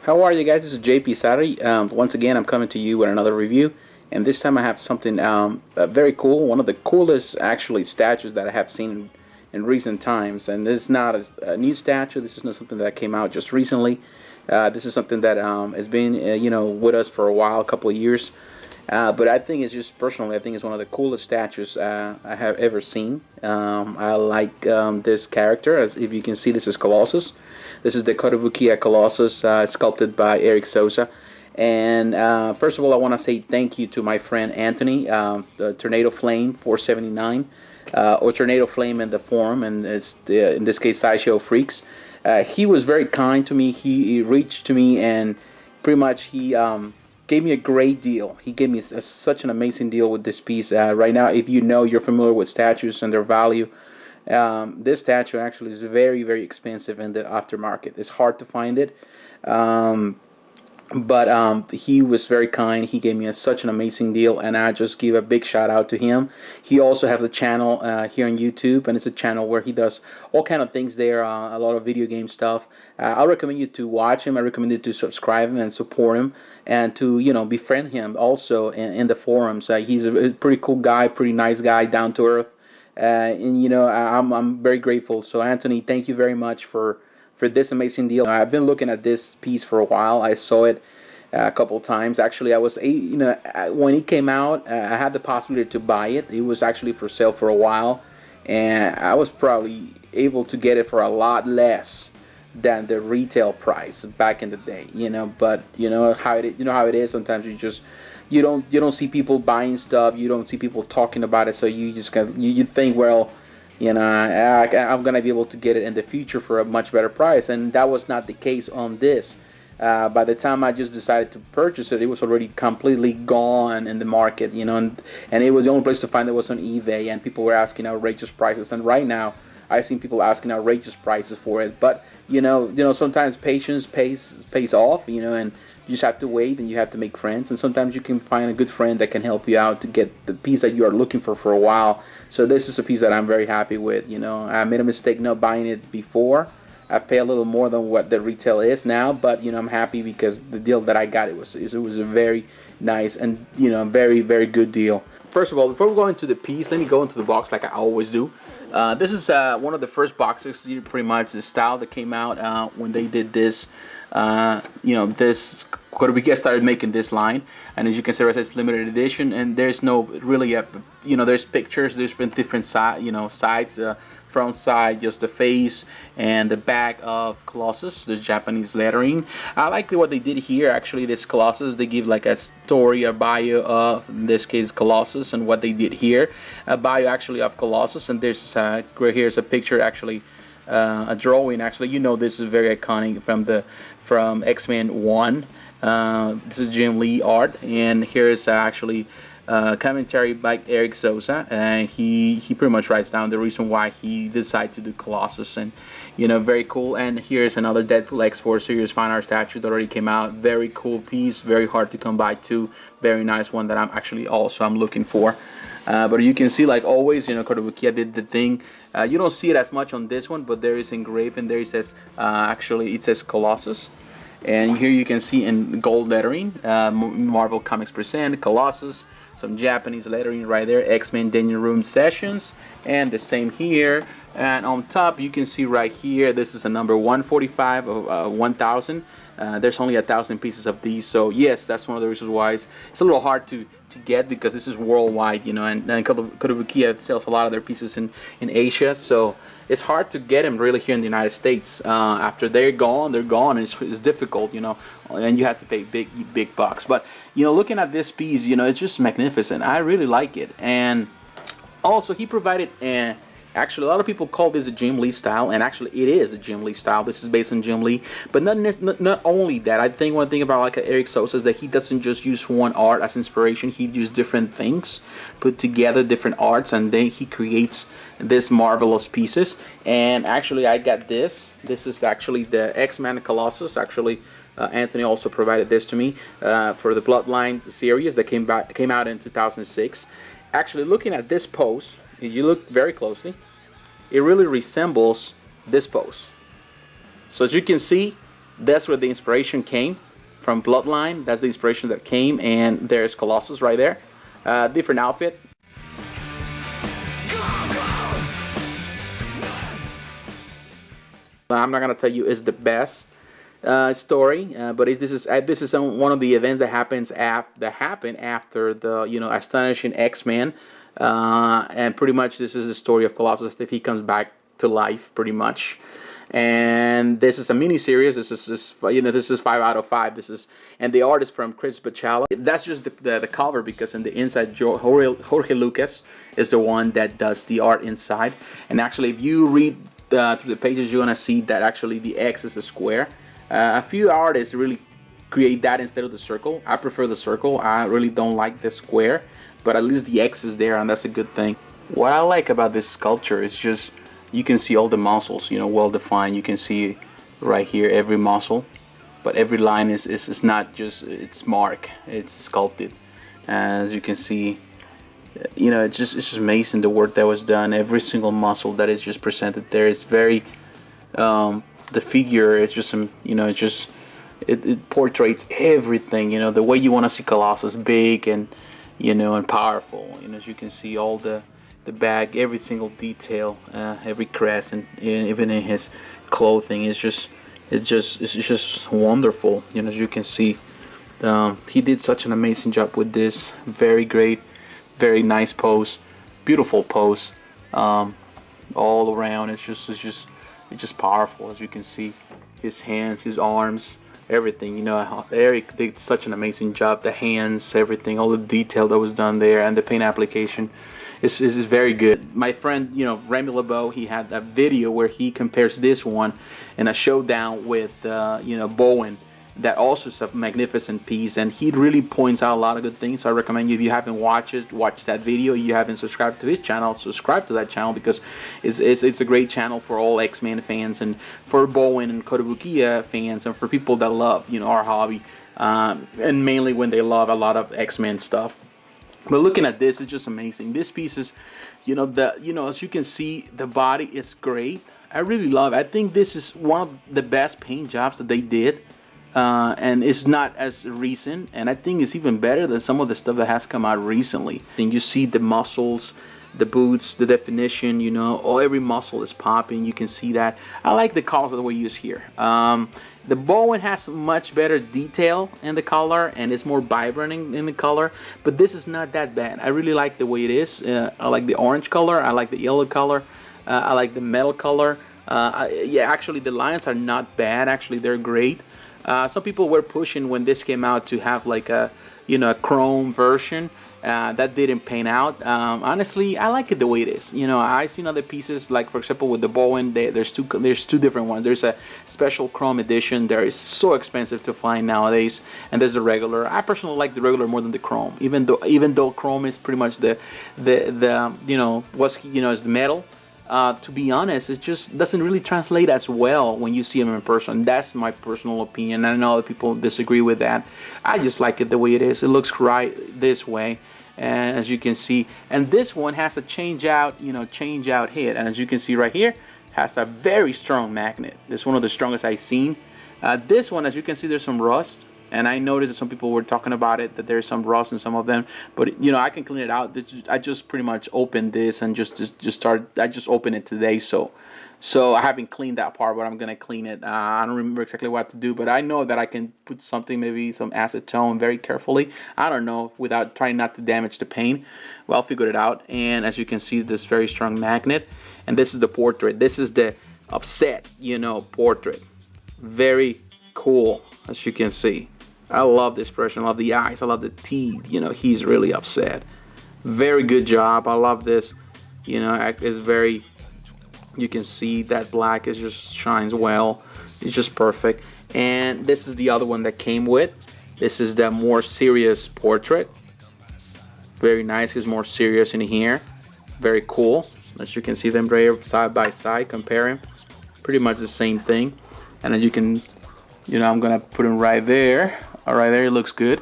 How are you guys? This is JP Sari. Once again, I'm coming to you with another review, and this time I have something very cool. One of the coolest, actually, statues that I have seen in recent times. And this is not a new statue. This is not something that came out just recently. This is something that has been, with us for a while, a couple of years. But I think it's just personally, I think it's one of the coolest statues I have ever seen. I like this character. As if you can see, this is Colossus. This is the Kotobukiya Colossus, sculpted by Erick Sosa. And first of all, I want to say thank you to my friend Anthony, the Tornado Flame 479, or Tornado Flame in the forum, and it's in this case Sideshow Freaks. He was very kind to me. He reached to me and pretty much he gave me a great deal. He gave me such an amazing deal with this piece. Right now, if you're familiar with statues and their value, this statue actually is very, very expensive in the aftermarket. It's hard to find it. But he was very kind. He gave me such an amazing deal, and I just give a big shout out to him. He also has a channel here on YouTube, and it's a channel where he does all kind of things there, a lot of video game stuff. I recommend you to watch him. I recommend you to subscribe him and support him, and to befriend him also in the forums. He's a pretty cool guy, pretty nice guy, down to earth, and I'm very grateful. So Anthony, thank you very much for this amazing deal. I've been looking at this piece for a while. I saw it a couple times. Actually, I was, when it came out, I had the possibility to buy it. It was actually for sale for a while, and I was probably able to get it for a lot less than the retail price back in the day. But how it is. Sometimes you don't see people buying stuff. You don't see people talking about it. So you just you think, well, I'm gonna be able to get it in the future for a much better price, and that was not the case on this. By the time I just decided to purchase it, it was already completely gone in the market, and it was the only place to find it was on eBay, and people were asking outrageous prices. And right now, I've seen people asking outrageous prices for it. But sometimes patience pays off, and you just have to wait, and you have to make friends, and sometimes you can find a good friend that can help you out to get the piece that you are looking for a while. So this is a piece that I'm very happy with. I made a mistake not buying it before. I pay a little more than what the retail is now, but I'm happy because the deal that I got, it was a very nice and very, very good deal. First of all, before we go into the piece, let me go into the box like I always do. This is one of the first boxes, pretty much the style that came out when they did this. This Kotobukiya started making this line, and as you can see, it's limited edition, and there's no really there's pictures, there's different sides, front side, just the face and the back of Colossus, the Japanese lettering. I like what they did here. Actually, this Colossus, they give like a story, a bio of, in this case, Colossus, and what they did here, a bio actually of Colossus, and there's here's a picture actually. A drawing actually, this is very iconic from X-Men 1. This is Jim Lee art, and here's actually commentary by Erick Sosa, and he pretty much writes down the reason why he decided to do Colossus, and very cool. And here's another Deadpool X4 series fine art statue that already came out. Very cool piece, very hard to come by too. Very nice one that I'm looking for. But you can see, like always, Kotobukiya did the thing. You don't see it as much on this one, but there is engraved, and there it says, it says Colossus. And here you can see in gold lettering, Marvel Comics present Colossus, some Japanese lettering right there, X-Men Danger Room Sessions, and the same here. And on top, you can see right here, this is a number 145 of 1,000. There's only 1,000 pieces of these, so yes, that's one of the reasons why it's a little hard to get, because this is worldwide, and Kotobukiya sells a lot of their pieces in Asia, so it's hard to get them really here in the United States. After they're gone, it's difficult, and you have to pay big bucks. But looking at this piece, it's just magnificent. I really like it. And also he provided Actually, a lot of people call this a Jim Lee style, and actually it is a Jim Lee style. This is based on Jim Lee. But not only that, I think one thing about like Erick Sosa is that he doesn't just use one art as inspiration. He uses different things, put together different arts, and then he creates this marvelous pieces. And actually, I got this. This is actually the X-Men Colossus. Actually, Anthony also provided this to me for the Bloodline series that came out in 2006. Actually, looking at this pose, if you look very closely, it really resembles this pose. So as you can see, that's where the inspiration came from. Bloodline. That's the inspiration that came, and there's Colossus right there. Different outfit. I'm not gonna tell you it's the best story, but this is one of the events that happened after the astonishing X-Men. And pretty much this is the story of Colossus if he comes back to life, pretty much. And this is a mini series. This is 5 out of 5. And the art is from Chris Bachalo. That's just the cover, because in the inside, Jorge Lucas is the one that does the art inside. And actually, if you read through the pages, you're gonna see that actually the X is a square. A few artists really create that instead of the circle. I prefer the circle. I really don't like the square. But at least the X is there, and that's a good thing. What I like about this sculpture is just you can see all the muscles, well defined. You can see right here every muscle, but every line is not just it's marked, it's sculpted. As you can see, it's just amazing the work that was done. Every single muscle that is just presented there is very the figure. It's just it portrays everything. The way you want to see Colossus, big and and powerful. As you can see, all the back, every single detail, every crest, and even in his clothing, it's just wonderful. As you can see, he did such an amazing job with this. Very great, very nice pose, beautiful pose, all around. It's just powerful. As you can see, his hands, his arms, everything. Eric did such an amazing job. The hands, everything, all the detail that was done there, and the paint application is very good. My friend, Remy LeBeau, he had a video where he compares this one in a showdown with Bowen. That also is a magnificent piece, and he really points out a lot of good things. So I recommend you, if you haven't watch that video, you haven't subscribed to his channel, subscribe to that channel, because it's a great channel for all X-Men fans, and for Bowen and Kotobukiya fans, and for people that love our hobby, and mainly when they love a lot of X-Men stuff. But looking at this, it's just amazing. This piece is, as you can see, the body is great. I really love it. I think this is one of the best paint jobs that they did. And it's not as recent, and I think it's even better than some of the stuff that has come out recently. And you see the muscles, the boots, the definition, every muscle is popping. You can see that. I like the colors that we use here. The Bowen has much better detail in the color, and it's more vibrant in the color, but this is not that bad. I really like the way it is. I like the orange color, I like the yellow color, I like the metal color. Actually the lines are not bad. Actually, they're great. Some people were pushing when this came out to have like a chrome version. That didn't paint out. Honestly, I like it the way it is. I've seen other pieces, like for example with the Bowen, there's two different ones. There's a special chrome edition that is so expensive to find nowadays, and there's the regular. I personally like the regular more than the chrome, even though chrome is pretty much the is the metal. To be honest, it just doesn't really translate as well when you see them in person. That's my personal opinion. I know other people disagree with that. I just like it the way it is. It looks right this way, and as you can see. And this one has a change out hit, and as you can see right here, has a very strong magnet. This is one of the strongest I've seen. This one, as you can see, there's some rust. And I noticed that some people were talking about it, that there's some rust in some of them, but I can clean it out. I just pretty much opened this and just started. I just opened it today, so I haven't cleaned that part, but I'm gonna clean it. I don't remember exactly what to do, but I know that I can put something, maybe some acetone, very carefully. I don't know, without trying not to damage the paint. Well, I'll figure it out. And as you can see, this very strong magnet, and this is the portrait. This is the upset, portrait. Very cool, as you can see. I love this expression. I love the eyes. I love the teeth. He's really upset. Very good job. I love this. It's very You can see that black is just shines well. It's just perfect. And this is the other one that came with. This is the more serious portrait. Very nice. It's more serious in here. Very cool. As you can see them right side by side, comparing. Pretty much the same thing. And then you can, I'm gonna put them right there. All right, there it looks good.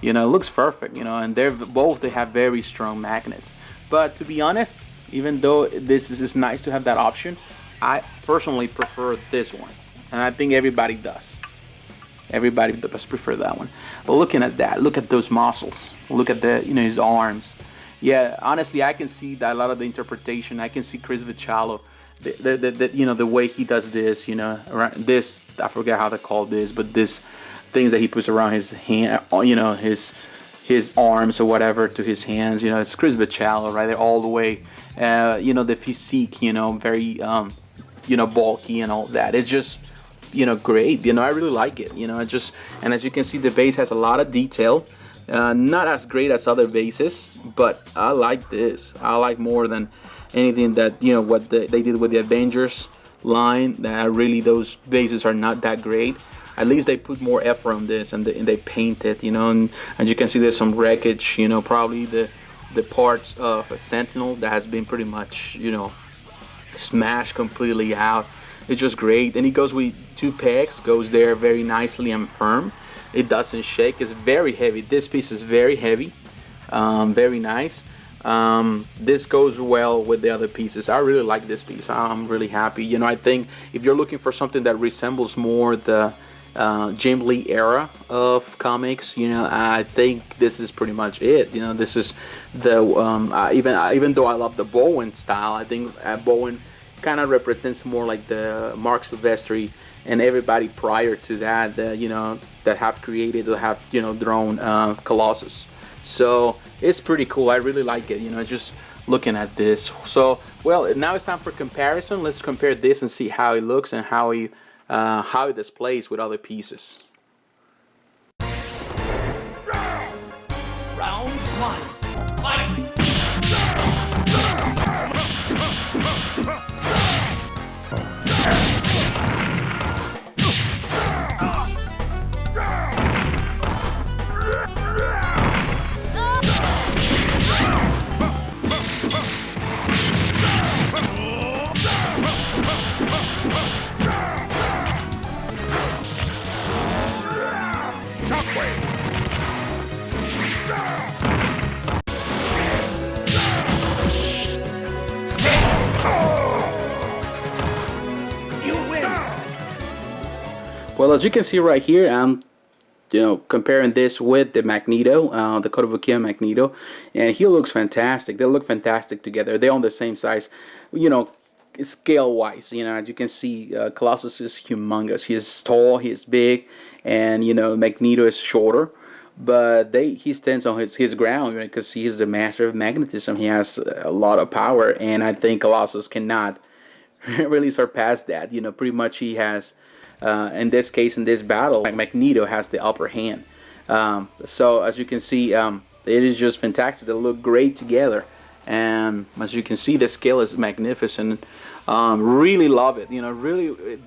It looks perfect. And they have very strong magnets. But to be honest, even though this is nice to have that option, I personally prefer this one, and I think everybody does. Everybody does prefer that one. But looking at that, look at those muscles. Look at his arms. Yeah, honestly, I can see that a lot of the interpretation. I can see Chris Bachalo, the way he does this. Around this, I forget how to call this, but this things that he puts around his hand. His arms or whatever to his hands. It's Chris Bachalo right there all the way. The physique, very bulky and all that. It's just great. I really like it. And as you can see, the vase has a lot of detail. Not as great as other vases, but I like this. I like more than anything that what they did with the Avengers line. That really, those vases are not that great. At least they put more effort on this, and they paint it, and you can see there's some wreckage, probably the parts of a Sentinel that has been pretty much, smashed completely out. It's just great. And it goes with 2 pegs, goes there very nicely and firm. It doesn't shake. It's very heavy. This piece is very heavy, very nice. This goes well with the other pieces. I really like this piece. I'm really happy. I think if you're looking for something that resembles more the Jim Lee era of comics, I think this is pretty much it. This is the even though I love the Bowen style, I think Bowen kind of represents more like the Mark Silvestri and everybody prior to that, that have created or have drawn Colossus. So it's pretty cool. I really like it. Just looking at this. So well, now it's time for comparison. Let's compare this and see how it looks and how it displays with other pieces. Round 1. Fight! Well, as you can see right here, I'm comparing this with the Magneto, the Kotobukiya Magneto, and he looks fantastic. They look fantastic together. They're on the same size, scale wise. As you can see, Colossus is humongous. He is tall, he is big, and Magneto is shorter. But he stands on his ground because he is the master of magnetism. He has a lot of power, and I think Colossus cannot really surpass that. Pretty much he has. In this case, in this battle, Magneto has the upper hand. So as you can see, it is just fantastic. They look great together, and as you can see, the scale is magnificent. Really love it.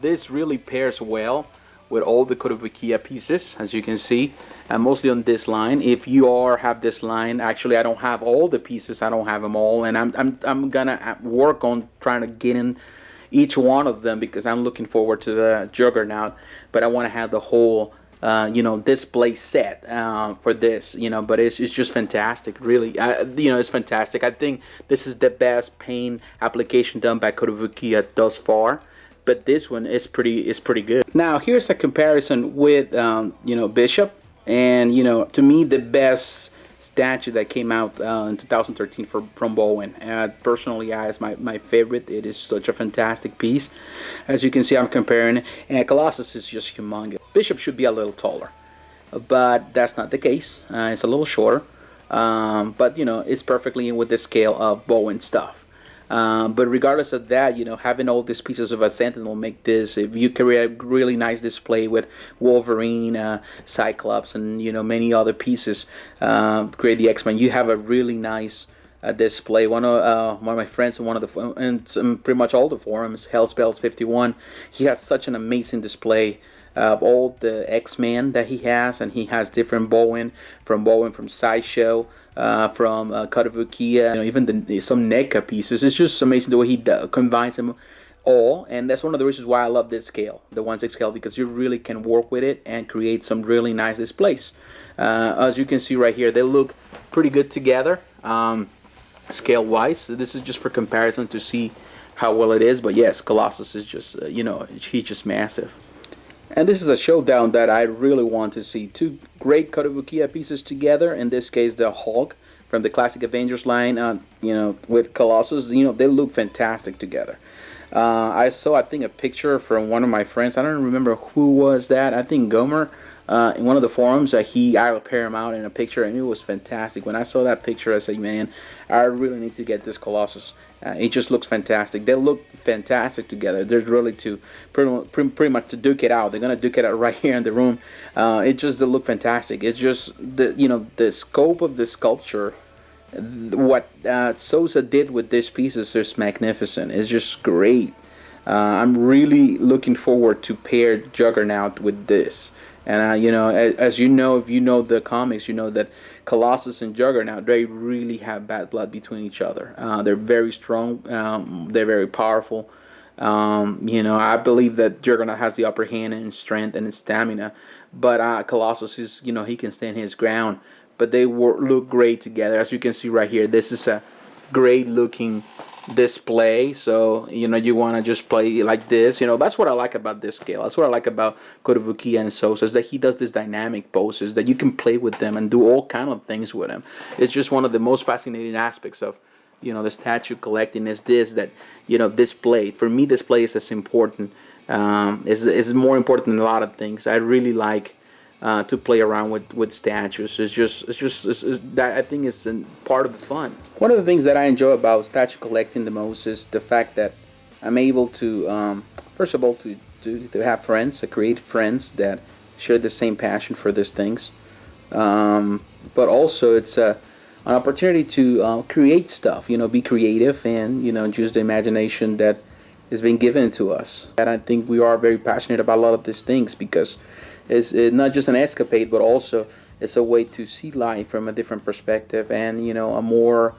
This really pairs well with all the Kotobukiya pieces, as you can see, and mostly on this line. If you have this line, actually, I don't have all the pieces. I don't have them all, and I'm gonna work on trying to get in each one of them because I'm looking forward to the Juggernaut. But I want to have the whole display set for this. But it's just fantastic, really. It's fantastic. I think this is the best paint application done by Kotobukiya thus far. But this one is pretty good. Now here's a comparison with Bishop, and to me the best statue that came out in 2013 from Bowen. Personally, it's my favorite. It is such a fantastic piece. As you can see, I'm comparing it, and Colossus is just humongous. Bishop should be a little taller, but that's not the case. It's a little shorter, but it's perfectly with the scale of Bowen stuff. But regardless of that, having all these pieces of a Sentinel make this, if you create a really nice display with Wolverine, Cyclops, and many other pieces, create the X-Men, you have a really nice display. One of my friends in one of the and pretty much all the forums, Hellspells51, he has such an amazing display of all the X-Men that he has, and he has different Bowen from Sideshow, from Kotobukiya, even some NECA pieces. It's just amazing the way he combines them all, and that's one of the reasons why I love this scale, the 1/6 scale, because you really can work with it and create some really nice displays. As you can see right here, they look pretty good together, scale wise. So this is just for comparison to see how well it is, but yes, Colossus is just he's just massive. And this is a showdown that I really want to see. Two great Kotobukiya pieces together. In this case, the Hulk from the classic Avengers line, with Colossus. They look fantastic together. I saw, I think, a picture from one of my friends. I don't remember who was that. I think Gomer. In one of the forums, I pair him out in a picture, and it was fantastic. When I saw that picture, I said, man, I really need to get this Colossus. It just looks fantastic. They look fantastic together. There's really pretty much to duke it out. They're gonna duke it out right here in the room. They look fantastic. It's just the scope of the sculpture. What Sosa did with these pieces is magnificent. It's just great. I'm really looking forward to pair Juggernaut with this. And as you know, if you know the comics, you know that Colossus and Juggernaut, they really have bad blood between each other. They're very strong. They're very powerful. I believe that Juggernaut has the upper hand in strength and in stamina, but Colossus is, he can stand his ground. But they look great together, as you can see right here. This is a great looking display, so you want to just play like this. That's what I like about this scale. That's what I like about Kotobukiya and Sosa, is that he does this dynamic poses that you can play with them and do all kind of things with them. It's just one of the most fascinating aspects of the statue collecting, is this, that display. For me, display is as important, is more important than a lot of things. I really like to play around with statues. That, I think, is part of the fun. One of the things that I enjoy about statue collecting the most is the fact that I'm able to, first of all, to have friends, to create friends that share the same passion for these things. But also, it's an opportunity to create stuff. Be creative and use the imagination that has been given to us. And I think we are very passionate about a lot of these things, because it's not just an escapade, but also it's a way to see life from a different perspective, and a more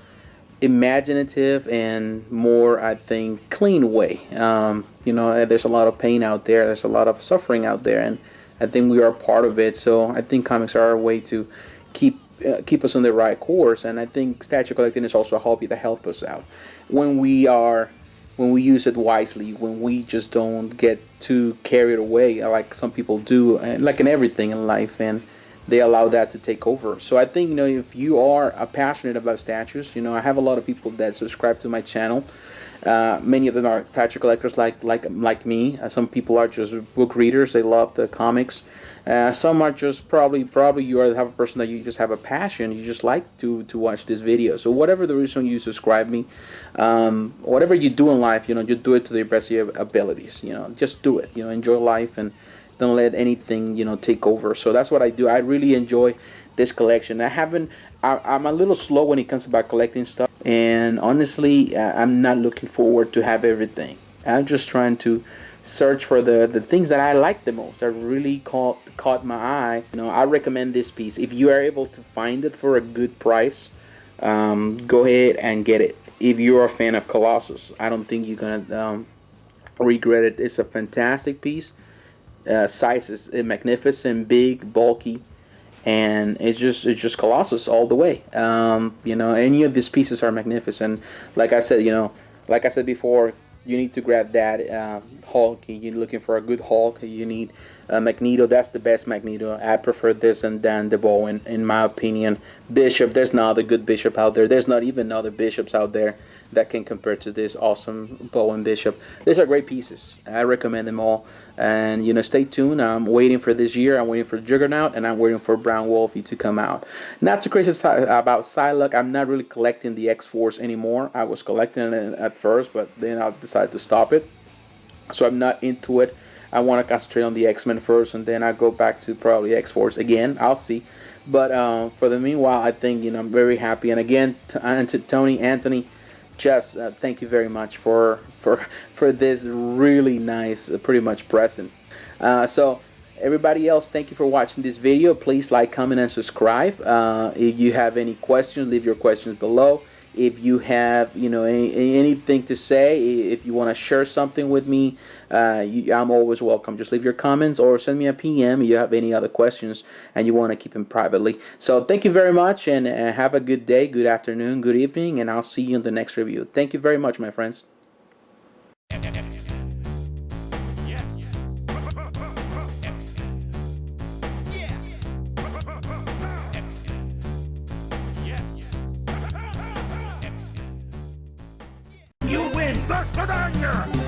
imaginative and more, I think, clean way. There's a lot of pain out there, there's a lot of suffering out there, and I think we are part of it. So I think comics are a way to keep us on the right course, and I think statue collecting is also a hobby that helps us out when we use it wisely, when we just don't get too carried away like some people do, and like in everything in life, and they allow that to take over. So I think if you are passionate about statues, I have a lot of people that subscribe to my channel. Many of them are statue collectors like me. Some people are just book readers. They love the comics. Some are just probably you have a person that you just have a passion. You just like to watch this video. So whatever the reason you subscribe me, whatever you do in life, you do it to the best of your abilities. Just do it. Enjoy life and don't let anything take over. So that's what I do. I really enjoy this collection. I'm a little slow when it comes about collecting stuff, and honestly, I'm not looking forward to have everything. I'm just trying to search for the things that I like the most, that really caught my eye. I recommend this piece. If you are able to find it for a good price, go ahead and get it. If you're a fan of Colossus, I don't think you're gonna regret it. It's a fantastic piece. Size is magnificent, big, bulky, and it's just Colossus all the way. Any of these pieces are magnificent. Like I said before, you need to grab that Hulk. You're looking for a good Hulk. You need Magneto. That's the best Magneto. I prefer this and then the Bowen, in my opinion. Bishop, there's no other good Bishop out there. There's not even other Bishops out there that can compare to this awesome Bowen Bishop. These are great pieces. I recommend them all. And stay tuned. I'm waiting for this year. I'm waiting for Juggernaut, and I'm waiting for Brown Wolfie to come out. Not too crazy about Psylocke. I'm not really collecting the X-Force anymore. I was collecting it at first, but then I decided to stop it. So I'm not into it. I want to concentrate on the X-Men first, and then I go back to probably X-Force again. I'll see. But for the meanwhile, I think I'm very happy. And again, to Tony, Anthony, Jess, thank you very much for this really nice, pretty much present. So everybody else, thank you for watching this video. Please like, comment, and subscribe. If you have any questions, leave your questions below. If you have anything to say, if you want to share something with me, I'm always welcome. Just leave your comments or send me a PM if you have any other questions and you want to keep them privately. So thank you very much, and have a good day, good afternoon, good evening, and I'll see you in the next review. Thank you very much, my friends. You win! Lasagna!